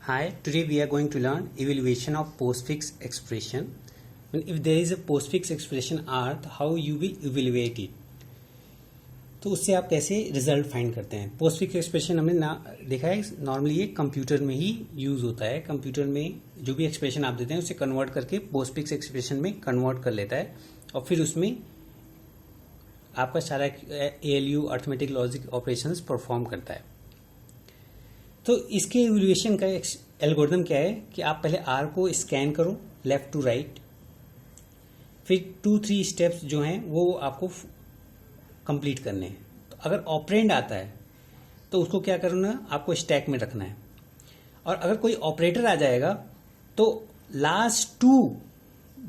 Hi, today we are going to learn evaluation of postfix expression. If there is a postfix expression R, how you will evaluate it. तो उससे आप कैसे result find करते हैं. Postfix expression हमने देखा है नॉर्मली ये कंप्यूटर में ही यूज होता है. कंप्यूटर में जो भी एक्सप्रेशन आप देते हैं उसे कन्वर्ट करके पोस्टफिक्स एक्सप्रेशन में कन्वर्ट कर लेता है और फिर उसमें आपका सारा ALU arithmetic logic operations perform करता है. तो इसके इवैल्यूएशन का एल्गोरिथम क्या है कि आप पहले R को स्कैन करो लेफ्ट टू राइट, फिर 2-3 स्टेप्स जो हैं वो आपको कंप्लीट करने हैं. तो अगर ऑपरेंड आता है तो उसको क्या करना है, आपको स्टैक में रखना है. और अगर कोई ऑपरेटर आ जाएगा तो लास्ट 2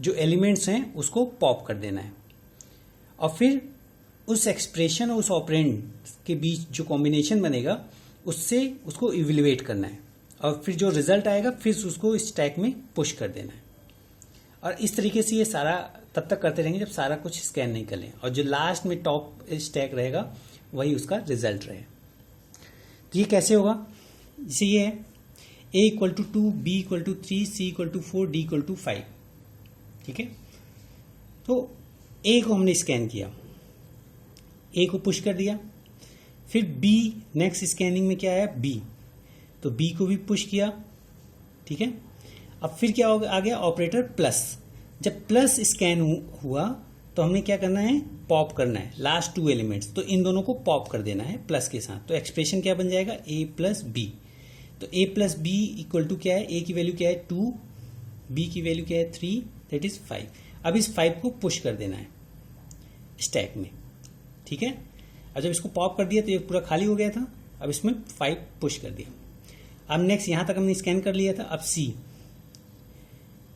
जो एलिमेंट्स हैं उसको पॉप कर देना है और फिर उस एक्सप्रेशन और उस ऑपरेंड के बीच जो कॉम्बिनेशन बनेगा उससे उसको इवैल्यूएट करना है और फिर जो रिजल्ट आएगा फिर उसको स्टैक में पुश कर देना है. और इस तरीके से ये सारा तब तक करते रहेंगे जब सारा कुछ स्कैन नहीं कर लें और जो लास्ट में टॉप स्टैक रहेगा वही उसका रिजल्ट रहे. तो ये कैसे होगा, जैसे ये है A=2, B=3, C=4, D=5. ठीक है, तो A को हमने स्कैन किया, A को पुश कर दिया, फिर B नेक्स्ट स्कैनिंग में क्या है B, तो B को भी पुश किया. ठीक है, अब फिर क्या आ गया ऑपरेटर प्लस. जब प्लस स्कैन हुआ तो हमने क्या करना है, पॉप करना है लास्ट 2 एलिमेंट्स. तो इन दोनों को पॉप कर देना है प्लस के साथ. तो एक्सप्रेशन क्या बन जाएगा A+B. तो A+B इक्वल टू क्या है, A की वैल्यू क्या है 2, B की वैल्यू क्या है 3, दैट इज 5. अब इस 5 को पुश कर देना है स्टैक में. ठीक है, अब जब इसको पॉप कर दिया तो ये पूरा खाली हो गया था, अब इसमें 5 पुश कर दिया. अब नेक्स्ट यहां तक हमने स्कैन कर लिया था. अब C,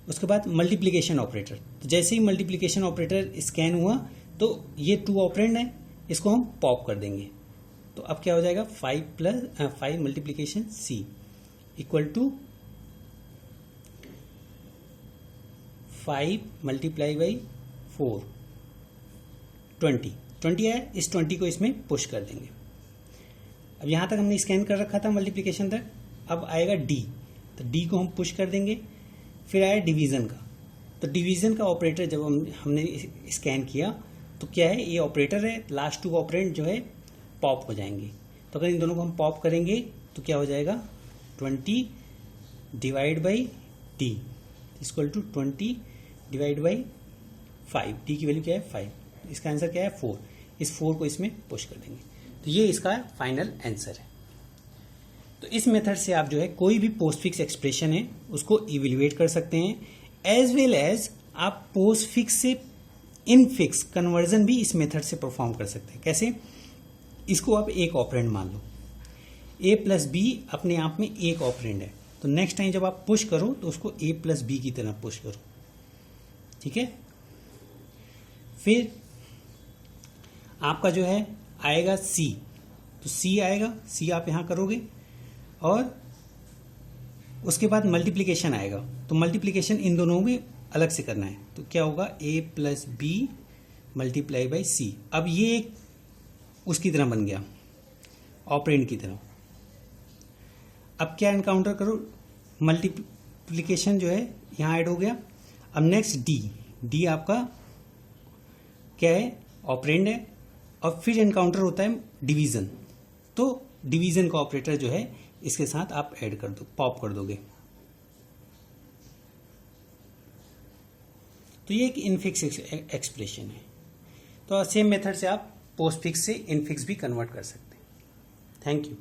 उसके बाद मल्टीप्लिकेशन ऑपरेटर. तो जैसे ही मल्टीप्लिकेशन ऑपरेटर स्कैन हुआ तो ये 2 ऑपरेंड है, इसको हम पॉप कर देंगे. तो अब क्या हो जाएगा 5 multiplication C equal to 5 multiply by 4 20 है. इस 20 को इसमें पुश कर देंगे. अब यहां तक हमने स्कैन कर रखा था मल्टीप्लिकेशन तक. अब आएगा D, तो D को हम पुश कर देंगे. फिर आया डिवीजन का. तो डिवीजन का ऑपरेटर जब हमने स्कैन किया तो क्या है, ये ऑपरेटर है, लास्ट 2 ऑपरेंड जो है पॉप हो जाएंगे. तो अगर इन दोनों को हम पॉप करेंगे तो क्या हो जाएगा 20 divide by D equal to 20 divide by 5. D की वैल्यू क्या है 5, इसका आंसर क्या है 4. इस 4 को इसमें पुश कर देंगे. तो ये इसका फाइनल आंसर है. तो इस मेथड से आप जो है कोई भी पोस्टफिक्स एक्सप्रेशन है उसको इवैल्यूएट कर सकते हैं, एज वेल एज आप पोस्टफिक्स से इनफिक्स कन्वर्जन भी इस मेथड से परफॉर्म कर सकते हैं. कैसे, इसको आप एक ऑपरेंड मान लो, A+B अपने आप में एक ऑपरेंड है. तो नेक्स्ट टाइम जब आप पुश करो तो उसको A+B की तरह पुश करो. ठीक है, फिर आपका जो है आएगा C. तो C आएगा, C आप यहां करोगे और उसके बाद मल्टीप्लिकेशन आएगा. तो मल्टीप्लिकेशन इन दोनों में अलग से करना है. तो क्या होगा A+B मल्टीप्लाई बाई C. अब ये उसकी तरह बन गया, ऑपरेंड की तरह. अब क्या एनकाउंटर करो, मल्टीप्लिकेशन जो है यहां ऐड हो गया. अब नेक्स्ट D आपका क्या है, ऑपरेंड है. और फिर एनकाउंटर होता है डिवीजन. तो डिवीजन का ऑपरेटर जो है इसके साथ आप ऐड कर दो, पॉप कर दोगे. तो ये एक इनफिक्स एक्सप्रेशन है. तो सेम मेथड से आप पोस्टफिक्स से इनफिक्स भी कन्वर्ट कर सकते हैं. Thank you.